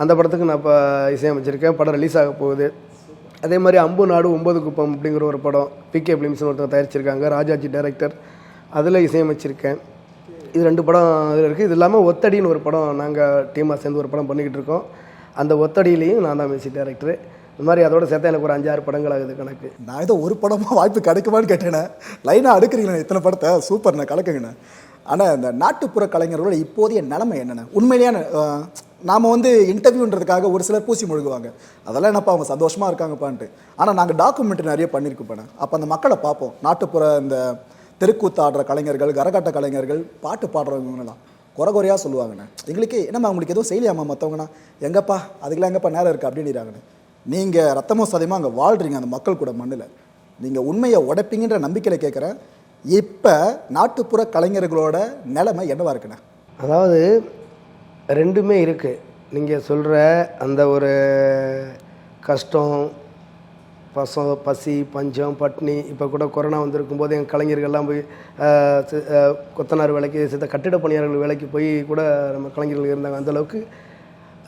அந்த படத்துக்கு நான் இப்போ இசையமைச்சிருக்கேன். படம் ரிலீஸ் ஆக போகுது. அதே மாதிரி அம்பு நாடு 9 குப்பம் அப்படிங்கிற ஒரு படம் பிகே ஃபிலிம்ஸ்னு ஒருத்தர் தயாரிச்சிருக்காங்க. ராஜாஜி டைரக்டர். அதில் இசையமைச்சிருக்கேன். இது 2 படம் இதில் இருக்குது. இது இல்லாமல் ஒத்தடின்னு ஒரு படம் நாங்கள் டீமாக சேர்ந்து ஒரு படம் பண்ணிக்கிட்டு இருக்கோம். அந்த ஒத்தடியிலையும் நான் தான் மியூசிக் டைரக்டரு. இந்த மாதிரி அதோட சேர்த்தா எனக்கு ஒரு 5-6 படங்கள் ஆகுது கணக்கு. நான் ஏதோ ஒரு படமாக வாய்ப்பு கிடைக்குமான்னு கேட்டேண்ணே. லைனாக அடுக்கிறீங்களே இத்தனை படத்தை, சூப்பர்ண்ணே, கலக்குங்கண்ணே. ஆனால் இந்த நாட்டுப்புற கலைஞர்களோட இப்போதைய நிலைமை என்னென்ன? உண்மையிலேயான நாம் வந்து இன்டர்வியூன்றதுக்காக ஒரு சிலர் பூசி முழுகுவாங்க, அதெல்லாம் என்னப்பா அவங்க சந்தோஷமாக இருக்காங்கப்பான்ட்டு. ஆனால் நாங்கள் டாக்குமெண்ட்ரி நிறைய பண்ணியிருக்கோம். அப்போ அந்த மக்களை பார்ப்போம். நாட்டுப்புற இந்த தெருக்கூத்து ஆடுற கலைஞர்கள், கரகாட்ட கலைஞர்கள், பாட்டு பாடுறவங்கலாம் குறையாக சொல்லுவாங்கண்ணே. எங்களுக்கு என்னம்மா அவங்களுக்கு எதுவும் செய்யலையாம்மா மற்றவங்கண்ணா? எங்கப்பா அதுக்கெல்லாம் எங்கப்பா நேரம் இருக்குது அப்படின்றாங்கண்ணே. நீங்கள் ரத்தமும் சதையமாக அங்கே வாழ்கிறீங்க அந்த மக்கள் கூட மண்ணில். நீங்கள் உண்மையை உடைப்பீங்கன்ற நம்பிக்கையில் கேட்குறேன். இப்போ நாட்டுப்புற கலைஞர்களோட நிலைமை என்னவா இருக்குண்ணே? அதாவது 2மே இருக்குது. நீங்கள் சொல்கிற அந்த ஒரு கஷ்டம், பசி, பஞ்சம், பட்னி. இப்போ கூட கொரோனா வந்திருக்கும் போது எங்கள் கலைஞர்கள்லாம் போய் கொத்தனார் வேலைக்கு, கட்டிட பணியாளர்கள் வேலைக்கு போய் கூட நம்ம கலைஞர்கள் இருந்தாங்க. அந்தளவுக்கு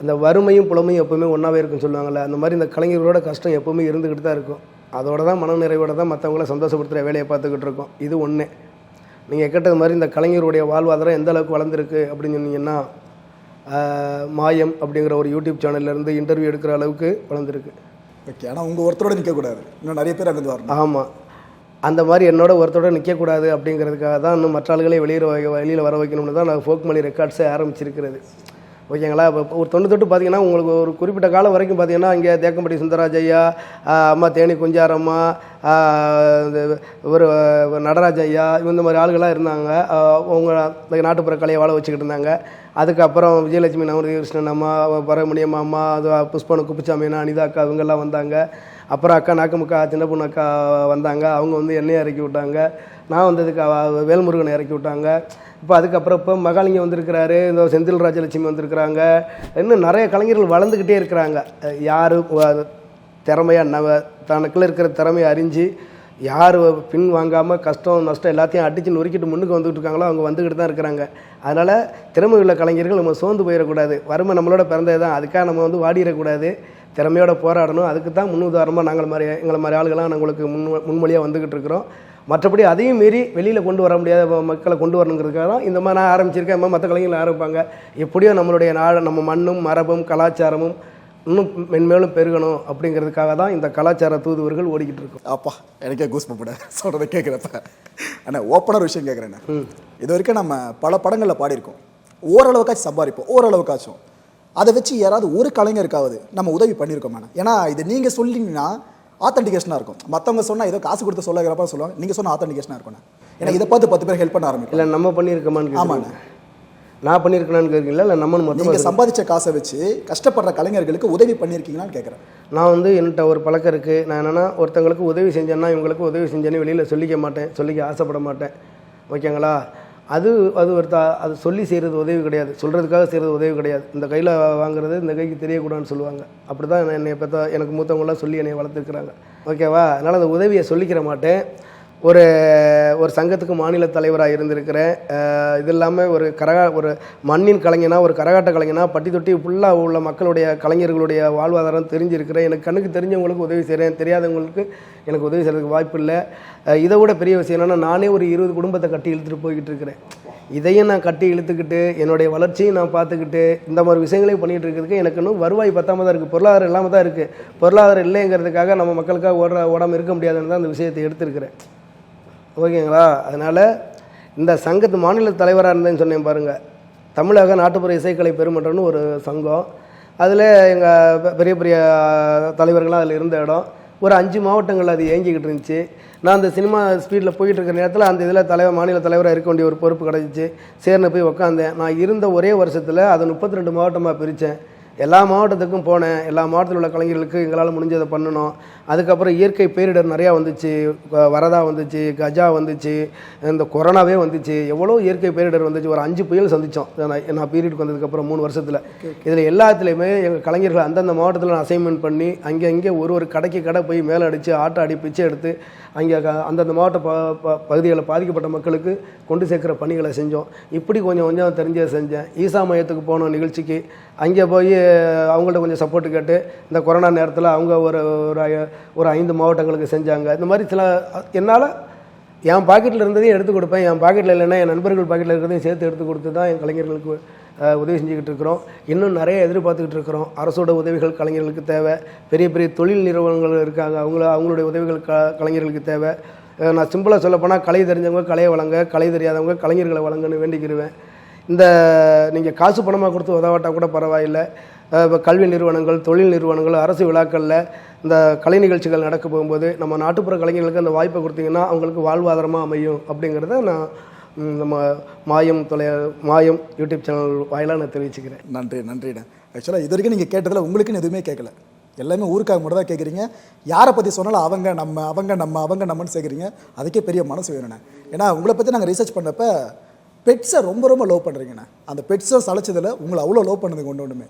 அந்த வறுமையும் புலமையும் எப்போவுமே ஒன்றாவே இருக்குன்னு சொல்லுவாங்கள்ல, அந்த மாதிரி இந்த கலைஞர்களோட கஷ்டம் எப்போவுமே இருந்துக்கிட்டு தான் இருக்கும். அதோட தான் மன நிறைவோட தான் மற்றவங்கள சந்தோஷப்படுத்துகிற வேலையை பார்த்துக்கிட்டு இருக்கோம். இது ஒன்று. நீங்கள் கேட்டது மாதிரி இந்த கலைஞருடைய வாழ்வாதாரம் எந்த அளவுக்கு வளர்ந்துருக்கு அப்படின்னு சொன்னீங்கன்னா, மாயம் அப்படிங்கிற ஒரு யூடியூப் சேனல்லேருந்து இன்டர்வியூ எடுக்கிற அளவுக்கு வளர்ந்துருக்கு. ஓகே. ஆனால் உங்கள் ஒருத்தரோட நிற்கக்கூடாது, இன்னும் நிறைய பேர் அங்கே வரணும். ஆமாம், அந்த மாதிரி என்னோட ஒருத்தரோட நிற்கக்கூடாது அப்படிங்கிறதுக்காக தான் இன்னும் மற்ற ஆளுகளை வெளியில் வர வைக்கணும்னு தான் நான் ஃபோக் மொழி ரெக்கார்ட்ஸே ஆரம்பிச்சிருக்கிறது. ஓகேங்களா? இப்போ ஒரு தொட்டு பார்த்தீங்கன்னா உங்களுக்கு ஒரு குறிப்பிட்ட காலம் வரைக்கும் பார்த்தீங்கன்னா இங்கே தேக்கம்பட்டி சுந்தரராஜ் ஐயா, அம்மா தேனி குஞ்சாரம்மா, ஒரு நடராஜ் ஐயா, இந்த மாதிரி ஆளுகளாக இருந்தாங்க. அவங்க நாட்டுப்புற கலையை வாழ வச்சுக்கிட்டு இருந்தாங்க. அதுக்கப்புறம் விஜயலட்சுமி நவநீத கிருஷ்ணன் அம்மா, பரமணியம் அம்மா, அது புஷ்பனு குப்புச்சாமி அண்ணா, அனிதா அக்கா, இவங்கெல்லாம் வந்தாங்க. அப்புறம் அக்கா நாக்கமுக்கா சின்ன பொண்ணு அக்கா வந்தாங்க. அவங்க வந்து என்னையை இறக்கி விட்டாங்க. நான் வந்ததுக்கு வேல்முருகனை இறக்கி விட்டாங்க. இப்போ அதுக்கப்புறம் இப்போ மகாலிங்கம் வந்திருக்கிறாரு, இந்த செந்தில் ராஜலட்சுமி வந்திருக்கிறாங்க. இன்னும் நிறைய கலைஞர்கள் வளர்ந்துக்கிட்டே இருக்கிறாங்க. யார் திறமையாக தனக்குள்ளே இருக்கிற திறமையை அறிஞ்சு யார் பின் வாங்காமல் கஷ்டம் நஷ்டம் எல்லாத்தையும் அடித்து நொறுக்கிட்டு முன்னுக்கு வந்துக்கிட்டு இருக்காங்களோ அவங்க வந்துக்கிட்டு தான் இருக்கிறாங்க. அதனால் திறமை உள்ள கலைஞர்கள் நம்ம சோர்ந்து போயிடக்கூடாது. வறுமை நம்மளோட பிறந்தது தான், அதுக்காக நம்ம வந்து வாடிடக்கூடாது. திறமையோட போராடணும். அதுக்கு தான் முன்னுதாரணமாக எங்களை மாதிரி ஆளுகளாக நாங்களுக்கு முன்மொழியாக வந்துக்கிட்டு இருக்கிறோம். மற்றபடி அதையும் மீறி வெளியில் கொண்டு வர முடியாத மக்களை கொண்டு வரணுங்கிறதுக்காக தான் இந்த மாதிரி நான் ஆரம்பிச்சிருக்கேன். இந்த மாதிரி மற்ற கலைஞர்கள் ஆரம்பிப்பாங்க. எப்படியோ நம்மளுடைய நம்ம மண்ணும் மரபும் கலாச்சாரமும் இன்னும் மென்மேலும் பெருகணும் அப்படிங்கிறதுக்காக தான் இந்த கலாச்சார தூதுவர்கள் ஓடிக்கிட்டு இருக்கும். அப்பா எனக்கே கூஸ் பப்பட சொல்கிறத கேட்குறப்ப. ஆனால் ஓப்பனர் விஷயம் கேட்குறேண்ணே. இது வரைக்கும் நம்ம பல படங்களில் பாடியிருக்கோம். ஓரளவுக்காச்சும் சம்பாதிப்போம், ஓரளவுக்காச்சும். அதை வச்சு யாராவது ஒரு கலைஞருக்காவது நம்ம உதவி பண்ணியிருக்கோம் மேடம். ஏன்னா இது நீங்கள் சொல்லிங்கன்னா ஆத்தன்டிகேஷனாக இருக்கும். மற்றவங்க சொன்னால் ஏதோ காசு கொடுத்து சொல்லுறப்ப சொல்லுவாங்க, நீங்கள் சொன்னால் ஆத்தன்டிகேஷனாக இருக்கணும். ஏன்னா இதை பார்த்து 10 பேர் ஹெல்ப் பண்ண ஆரம்பிக்கும். இல்லை நம்ம பண்ணியிருக்கோமான்னு? ஆமாண்ணே. நான் பண்ணியிருக்கேனான்னு கேட்குறீங்களா? இல்லை நம்ம மட்டும் நீங்கள் சம்பாதிச்ச காசை வச்சு கஷ்டப்படுற கலைஞர்களுக்கு உதவி பண்ணியிருக்கீங்களான்னு கேட்குறேன். நான் வந்து என்கிட்ட ஒரு பழக்கம் இருக்குது. நான் என்னென்னா ஒருத்தங்களுக்கு உதவி செஞ்சேன்னா இவங்களுக்கு உதவி செஞ்சேன்னு வெளியில் சொல்லிக்க மாட்டேன், சொல்லிக்க ஆசைப்பட மாட்டேன். ஓகேங்களா? அது அது சொல்லி செய்கிறது உதவி கிடையாது, சொல்கிறதுக்காக செய்கிறது உதவி கிடையாது. இந்த கையில் வாங்குறது இந்த கைக்கு தெரியக்கூடாதுன்னு சொல்லுவாங்க. அப்படி தான் என்னை பார்த்தா எனக்கு மூத்தவங்களாம் சொல்லி என்னை வளர்த்துருக்குறாங்க. ஓகேவா? அதனால் அந்த உதவியை சொல்லிக்கிற மாட்டேன். ஒரு சங்கத்துக்கு மாநில தலைவராக இருந்திருக்கிறேன். இது இல்லாமல் ஒரு மண்ணின் கலைஞனா, ஒரு கரகாட்ட கலைஞனா, பட்டி தொட்டி ஃபுல்லாக உள்ள மக்களுடைய கலைஞர்களுடைய வாழ்வாதாரம் தெரிஞ்சிருக்கிறேன். எனக்கு கண்ணுக்கு தெரிஞ்சவங்களுக்கு உதவி செய்கிறேன், தெரியாதவங்களுக்கு எனக்கு உதவி செய்கிறதுக்கு வாய்ப்பு இல்லை. இதை விட பெரிய விஷயம் என்னென்னா, நானே ஒரு 20 குடும்பத்தை கட்டி இழுத்துட்டு போய்கிட்டு இருக்கிறேன். இதையும் நான் கட்டி இழுத்துக்கிட்டு என்னுடைய வளர்ச்சியும் நான் பார்த்துக்கிட்டு இந்த மாதிரி விஷயங்களையும் பண்ணிகிட்டு இருக்கிறதுக்கு எனக்கு இன்னும் வருவாய் பத்தாமல் தான் இருக்குது. பொருளாதாரம் இல்லாமல் தான் இருக்குது. பொருளாதாரம் இல்லைங்கிறதுக்காக நம்ம மக்களுக்காக ஓடாமல் இருக்க முடியாதுன்னு தான் அந்த விஷயத்தை எடுத்துருக்கிறேன். ஓகேங்களா? அதனால் இந்த சங்கத்து மாநில தலைவராக இருந்தேன்னு சொன்னேன் பாருங்கள். தமிழக நாட்டுப்புற இசைக்கலை பெருமன்றம்னு ஒரு சங்கம். அதில் எங்கள் பெரிய பெரிய தலைவர்கள்லாம் அதில் இருந்த இடம். ஒரு 5 மாவட்டங்கள் அது இயங்கிக்கிட்டு இருந்துச்சு. நான் அந்த சினிமா ஸ்பீடில் போயிட்டு இருக்கிற நேரத்தில் அந்த இதில் மாநில தலைவராக இருக்க வேண்டிய ஒரு பொறுப்பு கிடச்சிச்சு. சேர்ந்து போய் உக்காந்தேன். நான் இருந்த ஒரே வருஷத்தில் அதை 32 மாவட்டமாக பிரித்தேன். எல்லா மாவட்டத்துக்கும் போனேன். எல்லா மாவட்டத்தில் உள்ள கலைஞர்களுக்கு எங்களால் முடிஞ்சதை பண்ணணும். அதுக்கப்புறம் இயற்கை பேரிடர் நிறையா வந்துச்சு. வரதா வந்துச்சு, கஜா வந்துச்சு, இந்த கொரோனாவே வந்துச்சு. எவ்வளோ இயற்கை பேரிடர் வந்துச்சு. ஒரு 5 புயல் சந்தித்தோம் நான் பீரியடுக்கு வந்ததுக்கப்புறம் 3 வருஷத்தில். இதில் எல்லாத்துலேயுமே எங்கள் கலைஞர்கள் அந்தந்த மாவட்டத்தில் நான் அசைன்மெண்ட் பண்ணி அங்கே ஒரு கடைக்கு கடை போய் மேலே அடித்து ஆட்டோ அடி பிச்சை எடுத்து அங்கே அந்தந்த மாவட்ட பகுதிகளில் பாதிக்கப்பட்ட மக்களுக்கு கொண்டு சேர்க்குற பணிகளை செஞ்சோம். இப்படி கொஞ்சம் கொஞ்சம் தெரிஞ்சதை செஞ்சேன். ஈசா மையத்துக்கு போன நிகழ்ச்சிக்கு அங்கே போய் அவங்கள்ட்ட கொஞ்சம் சப்போர்ட்டு கேட்டு இந்த கொரோனா நேரத்தில் அவங்க ஒரு 5 மாவட்டங்களுக்கு செஞ்சாங்க. இந்த மாதிரி சில என்னால் என் பாக்கெட்டில் இருந்ததையும் எடுத்து கொடுப்பேன். என் பாக்கெட்டில் இல்லைன்னா என் நண்பர்கள் பாக்கெட்டில் இருக்கிறதையும் சேர்த்து எடுத்து கொடுத்து தான் என் கலைஞர்களுக்கு உதவி செஞ்சுக்கிட்டு இருக்கிறோம். இன்னும் நிறைய எதிர்பார்த்துக்கிட்டு இருக்கிறோம். அரசோட உதவிகள் கலைஞர்களுக்கு தேவை. பெரிய பெரிய தொழில் நிறுவனங்கள் இருக்காங்க, அவங்களுடைய உதவிகள் கலைஞர்களுக்கு தேவை. நான் சிம்பிளாக சொல்லப்போனால் கலை தெரிஞ்சவங்க கலையை வழங்க, கலை தெரியாதவங்க கலைஞர்களை வழங்கன்னு வேண்டிக்கிடுவேன். இந்த நீங்கள் காசு பணமாக கொடுத்து உதவாட்டால் கூட பரவாயில்லை. இப்போ கல்வி நிறுவனங்கள், தொழில் நிறுவனங்கள், அரசு விழாக்களில் இந்த கலை நிகழ்ச்சிகள் நடக்க போகும்போது நம்ம நாட்டுப்புற கலைஞர்களுக்கு அந்த வாய்ப்பை கொடுத்தீங்கன்னா அவங்களுக்கு வாழ்வாதாரமாக அமையும் அப்படிங்கிறத நான் நம்ம மாயம் யூடியூப் சேனல் வாயிலாக நான் தெரிவிச்சுக்கிறேன். நன்றிண்ணே. ஆக்சுவலாக இது வரைக்கும் நீங்கள் கேட்டதில் உங்களுக்குன்னு எதுவுமே கேட்கல. எல்லாமே ஊருக்காக மட்டும் தான் கேட்குறீங்க. யாரை பற்றி சொன்னாலும் அவங்க நம்மன்னு சேர்க்குறீங்க. அதுக்கே பெரிய மனசு வேணுண்ணே. ஏன்னா உங்களை பற்றி நாங்கள் ரிசர்ச் பண்ணப்போ பெட்ஸை ரொம்ப லவ் பண்ணுறீங்கண்ணே. அந்த பெட்ஸை சளைச்சதில் உங்களை அவ்வளோ லவ் பண்ணது ஒன்றுமே.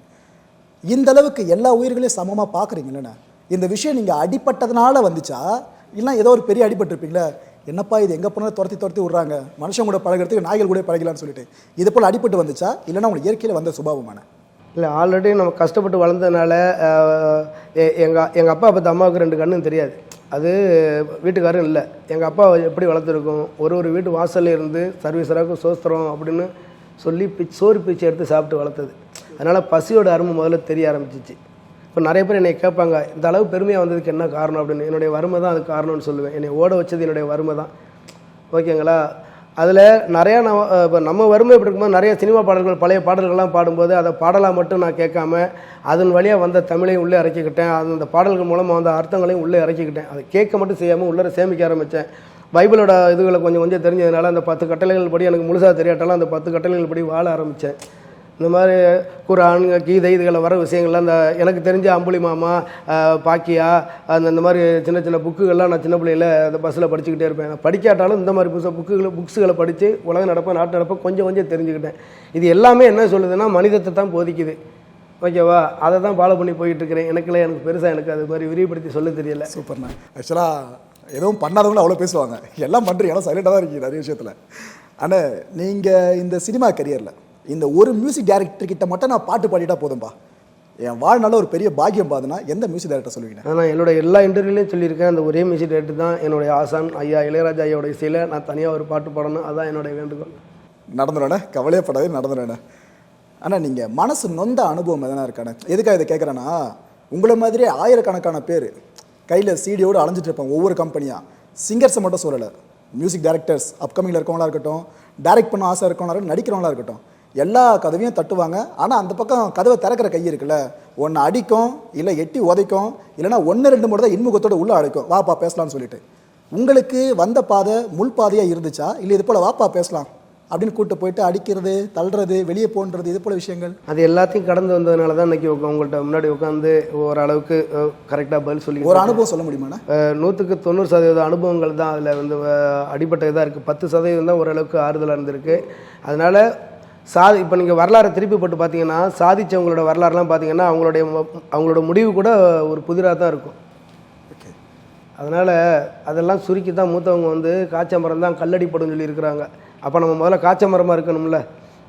இந்த அளவுக்கு எல்லா உயிர்களையும் சமமாக பார்க்குறீங்களேண்ணே. இந்த விஷயம் நீங்கள் அடிப்பட்டதுனால வந்துச்சா, இல்லை ஏதோ ஒரு பெரிய அடிபட்டிருப்பீங்களா? என்னப்பா இது எங்கே போனாலும் துரத்தி விட்றாங்க, மனுஷன் கூட பழகிறதுக்கு நாய்கள் கூட பழகலான்னு சொல்லிட்டு இது போல் அடிபட்டு வந்துச்சா, இல்லைன்னா உங்களுக்கு இயற்கையில் வந்த சுபாவமான? இல்லை, ஆல்ரெடி நம்ம கஷ்டப்பட்டு வளர்ந்ததுனால எங்கள் அப்பா பார்த்து அம்மாவுக்கு 2 கண்ணும் தெரியாது. அது வீட்டுக்காரும் இல்லை. எங்கள் அப்பா எப்படி வளர்த்துருக்கோம், ஒரு வீட்டு வாசலில் இருந்து சர்வீஸராக சோஸ்திரம் அப்படின்னு சொல்லி சோறு பீச்சு எடுத்து சாப்பிட்டு வளர்த்தது. அதனால் பசியோட அருமை முதல்ல தெரிய ஆரம்பிச்சிச்சு. இப்போ நிறைய பேர் என்னை கேட்பாங்க, இந்த அளவு பெருமையாக வந்ததுக்கு என்ன காரணம் அப்படின்னு. என்னுடைய வறுமை தான் அதுக்கு காரணம்னு சொல்லுவேன். என்னை ஓட வச்சது என்னுடைய வறுமை தான். ஓகேங்களா? அதில் நிறையா இப்போ நம்ம வறுமை எப்படி இருக்கும்போது நிறைய சினிமா பாடல்கள், பழைய பாடல்கள்லாம் பாடும்போது அதை பாடலாக மட்டும் நான் கேட்காம அதன் வழியாக வந்த தமிழையும் உள்ளே இறக்கிக்கிட்டேன். அந்த பாடல்கள் மூலமாக வந்த அர்த்தங்களையும் உள்ளே இறக்கிக்கிட்டேன். அதை கேட்க மட்டும் செய்யாமல் உள்ளே சேமிக்க ஆரம்பித்தேன். பைபிளோட இதுகளை கொஞ்சம் தெரிஞ்சதுனால அந்த 10 கட்டளைகள் படி எனக்கு முழுசாக தெரியாட்டாலும் அந்த 10 கட்டளைகள் படி வாழ ஆரம்பித்தேன். இந்த மாதிரி குர்ஆன், கீதை இதுகளை வர விஷயங்கள்லாம் அந்த எனக்கு தெரிஞ்ச அம்புலி மாமா, பாக்கியா, அந்த மாதிரி சின்ன புக்குகள்லாம் நான் சின்ன பிள்ளையில் அந்த பஸ்ஸில் படிச்சுக்கிட்டே இருப்பேன். நான் படிக்காட்டாலும் இந்த மாதிரி புக்ஸுகளை படித்து உலக நடப்பை, நாட்டு நடப்பை கொஞ்சம் தெரிஞ்சுக்கிட்டேன். இது எல்லாமே என்ன சொல்லுதுன்னா மனிதத்தை தான் போதிக்குது. ஓகேவா? அதை தான் ஃபாலோ பண்ணி போயிட்டு இருக்கிறேன். எனக்கு பெருசாக எனக்கு அது மாதிரி விரிவுபடுத்தி சொல்ல தெரியல. சூப்பர்ண்ணா. ஆக்சுவலாக எதுவும் பண்ணாதவங்களும் அவ்வளோ பேசுவாங்க, எல்லாம் பண்ணுறீங்க, ஆனால் சைலண்டாக தான் இருக்கீங்க நிறைய விஷயத்தில். ஆனால் நீங்கள் இந்த சினிமா கரியரில் இந்த ஒரு மியூசிக் டைரக்டர் கிட்ட மட்டும் நான் பாட்டு பாடிட்டா போதும்பா, என் வாழ்நாள் ஒரு பெரிய பாக்கியம் பாதுனா எந்த மியூசிக் டைரக்டர் சொல்லுவீங்க? ஆனால் என்னோட எல்லா இன்டர்வியூலையும் சொல்லியிருக்கேன், அந்த ஒரே மியூசிக் டைரக்டர் தான் என்னுடைய ஆசான் ஐயா இளையராஜா ஐயாவோட இசையில் நான் தனியாக ஒரு பாட்டு பாடணும். அதுதான் என்னுடைய வேண்டுகோள். நடந்துடுறேண்ணே, கவலையே படாதே, நடந்துடுறேண்ணே. ஆனால் நீங்கள் மனசு நொந்த அனுபவம் எதனா இருக்கானே? எதுக்காக இதை கேட்குறேன்னா, உங்களை மாதிரியே ஆயிரக்கணக்கான பேர் கையில் சிடியோடு அலைஞ்சிட்டு இருப்பாங்க ஒவ்வொரு கம்பெனியாக. சிங்கர்ஸை மட்டும் சொல்லலை, மியூசிக் டைரக்டர்ஸ் அப்கமிங்கில் இருக்கவங்களா இருக்கட்டும், டைரக்ட் பண்ண ஆசை இருக்கவங்களா நடிக்கிறவங்களா இருக்கட்டும், எல்லா கதவையும் தட்டுவாங்க. ஆனால் அந்த பக்கம் கதவை திறக்கிற கை இருக்குல்ல, ஒன்று அடிக்கும், இல்லை எட்டி உதைக்கும், இல்லைனா 1-2 முறை தான் இன்முகத்தோடு உள்ளே அடிக்கும், வாப்பா பேசலாம்னு சொல்லிட்டு. உங்களுக்கு வந்த பாதை முள் பாதையாக இருந்துச்சா, இல்லை இது போல் வாப்பா பேசலாம் அப்படின்னு கூப்பிட்டு போயிட்டு அடிக்கிறது, தள்ளுறது, வெளியே போன்றது, இது போல் விஷயங்கள்? அது எல்லாத்தையும் கடந்து வந்ததுனால தான் இன்றைக்கி உங்கள்கிட்ட முன்னாடி உட்காந்து ஓரளவுக்கு கரெக்டாக பதில் சொல்லி ஒரு அனுபவம் சொல்ல முடியுமாண்ணா? 100% அனுபவங்கள் தான் அதில் வந்து அடிப்பட்டதாக இருக்குது. 10% தான் ஓரளவுக்கு ஆறுதலாக இருந்திருக்கு. அதனால் இப்போ நீங்கள் வரலாறை திருப்பி போட்டு பார்த்தீங்கன்னா, சாதித்தவங்களோட வரலாறுலாம் பார்த்தீங்கன்னா அவங்களோட முடிவு கூட ஒரு புதிராக தான் இருக்கும். அதனால் அதெல்லாம் சுருக்கி தான் மூத்தவங்க வந்து காய்ச்ச மரம் தான் கல்லடிப்படும் சொல்லியிருக்கிறாங்க. அப்போ நம்ம முதல்ல காய்ச்ச மரமாக இருக்கணும்ல.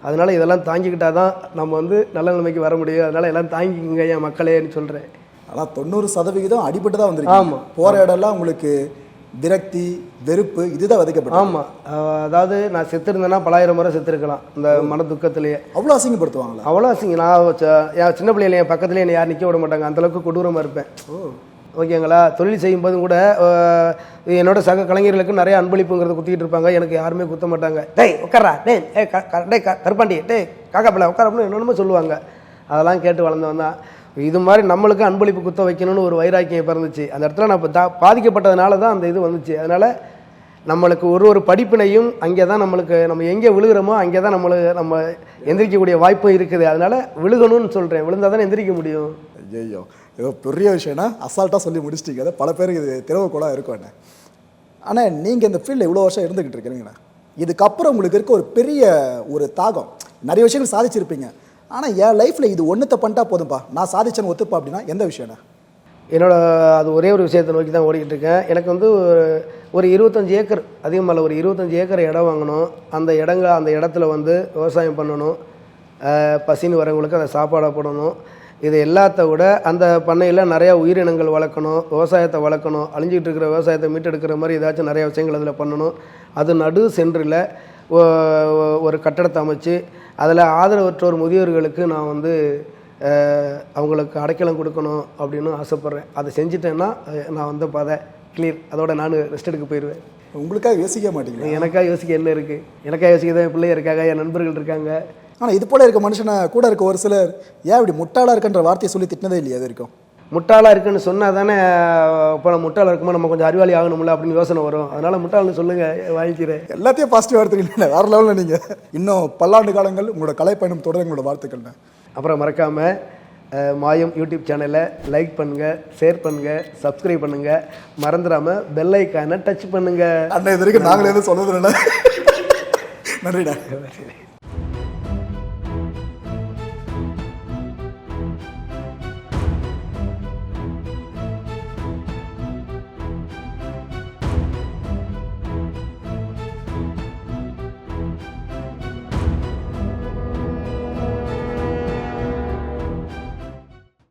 அதனால் இதெல்லாம் தாங்கிக்கிட்டால் தான் நம்ம வந்து நல்ல நிலைமைக்கு வர முடியும். அதனால் எல்லாம் தாங்கிக்கிங்க என் மக்களேன்னு சொல்கிறேன். ஆனால் 90% அடிபட்டு தான் வந்துருக்கு. ஆமாம், போகிற இடம்லாம் உங்களுக்கு விரக்தி, வெறுப்பு இதுதான் விதைக்கப்படும். ஆமாம், அதாவது நான் செத்துருந்தேன்னா 1000 முறை செத்துருக்கலாம் இந்த மன துக்கத்திலேயே. அவ்வளோ அசிங்கப்படுத்துவாங்களா? அவ்வளோ அசிங்கம். நான் என் சின்ன பிள்ளையில என் பக்கத்துலேயே என்னை யாரும் நிற்க விட மாட்டாங்க, அந்தளவுக்கு கொடூரமாக இருப்பேன். ஓகேங்களா? தொழில் செய்யும்போதும் கூட என்னோட சக கலைஞர்களுக்கு நிறைய அன்பளிப்புங்கிறத குத்திக்கிட்டு இருப்பாங்க, எனக்கு யாருமே குத்த மாட்டாங்க. டேய் உட்காரா, டேய் கருப்பாண்டி, டேய் காக்கா பிள்ளை உட்காரப்பன்னு என்னென்னமோ சொல்லுவாங்க. அதெல்லாம் கேட்டு வளர்ந்தவன் தான். இது மாதிரி நம்மளுக்கு அன்பளிப்பு குத்த வைக்கணும்னு ஒரு வைராக்கியம் பிறந்துச்சு. அந்த இடத்துல நான் பாதிக்கப்பட்டதுனால தான் அந்த இது வந்துச்சு. அதனால் நம்மளுக்கு ஒரு படிப்பினையும் அங்கே தான் நம்மளுக்கு நம்ம எங்கே விழுகிறோமோ அங்கே தான் நம்ம எந்திரிக்கக்கூடிய வாய்ப்பும் இருக்குது. அதனால் விழுகணும்னு சொல்கிறேன். விழுந்தால் தானே எந்திரிக்க முடியும். ஐயோ ஏதோ பெரிய விஷயம்னா அசால்ட்டாக சொல்லி முடிச்சிட்டிங்க. அதை பல பேருக்கு இது திறவுகோலாக இருக்கும் அண்ணே. ஆனால் நீங்கள் இந்த ஃபீல்டில் இவ்வளோ வருஷம் இருந்துக்கிட்டு இருக்கிறீங்கண்ணா, இதுக்கப்புறம் உங்களுக்கு இருக்க ஒரு பெரிய ஒரு தாகம், நிறைய விஷயங்கள் சாதிச்சிருப்பீங்க. ஆனால் என் லைஃப்பில் இது ஒன்றுத்தை பண்ணிட்டா போதும்பா, நான் சாதிச்சேன்னு ஒத்துப்பா அப்படின்னா எந்த விஷயம்ண்ணா? அது ஒரே ஒரு விஷயத்தை நோக்கி தான் ஓடிக்கிட்டு இருக்கேன். எனக்கு வந்து ஒரு 25 ஏக்கர், அதிகமாக ஒரு 25 ஏக்கர் இடம் வாங்கணும். அந்த இடத்துல வந்து விவசாயம் பண்ணணும். பசின்னு வரவங்களுக்கு அதை சாப்பாடாக போடணும். இது எல்லாத்த விட அந்த பண்ணையில் நிறையா உயிரினங்கள் வளர்க்கணும், விவசாயத்தை வளர்க்கணும், அழிஞ்சிக்கிட்டு இருக்கிற விவசாயத்தை மீட்டெடுக்கிற மாதிரி ஏதாச்சும் நிறையா விஷயங்கள் அதில் பண்ணணும். அது நடு சென்றில் ஒரு கட்டடத்தை அமைச்சு அதில் ஆதரவற்றோர் முதியோர்களுக்கு நான் வந்து அவங்களுக்கு அடைக்கலம் கொடுக்கணும் அப்படின்னு ஆசைப்பட்றேன். அதை செஞ்சுட்டேன்னா நான் வந்த பாதை கிளியர். அதோட நான் ரெஸ்ட் எடுக்க போயிடுவேன். உங்களுக்காக யோசிக்க மாட்டீங்களா? எனக்காக யோசிக்க என்ன இருக்குது? எனக்காக யோசிக்க தான் என் பிள்ளைங்க இருக்காங்க, என் நண்பர்கள் இருக்காங்க. ஆனால் இது போல் இருக்க மனுஷனை கூட இருக்க ஒரு சிலர் ஏன் இப்படி முட்டாளாக இருக்குன்ற வார்த்தையை சொல்லி திட்டினதே இல்லையா? அது இருக்கும் முட்டாளாக இருக்குன்னு சொன்னால் தானே இப்போ நம்ம முட்டாளாக இருக்கும்போது நம்ம கொஞ்சம் அறிவாளி ஆகணும்ல அப்படின்னு யோசனை வரும். அதனால் முட்டாள்னு சொல்லுங்கள், வாங்கிக்கிறேன். எல்லாத்தையும் பாசிட்டிவாக எடுத்துக்கிட்டீங்க, வேறு லெவலில். நீங்கள் இன்னும் பல்லாண்டு காலங்கள் உங்களோட கலை பயணம் தொடர உங்களோட வாழ்த்துக்கள்ண்ணே. அப்புறம் மறக்காமல் மாயம் யூடியூப் சேனலை லைக் பண்ணுங்கள், ஷேர் பண்ணுங்கள், சப்ஸ்கிரைப் பண்ணுங்கள். மறந்துடாமல் பெல் ஐக்கானை டச் பண்ணுங்கள். அண்ணா இது வரைக்கும் நாங்களே எதுவும் சொல்லுறது இல்லை. நன்றிடா.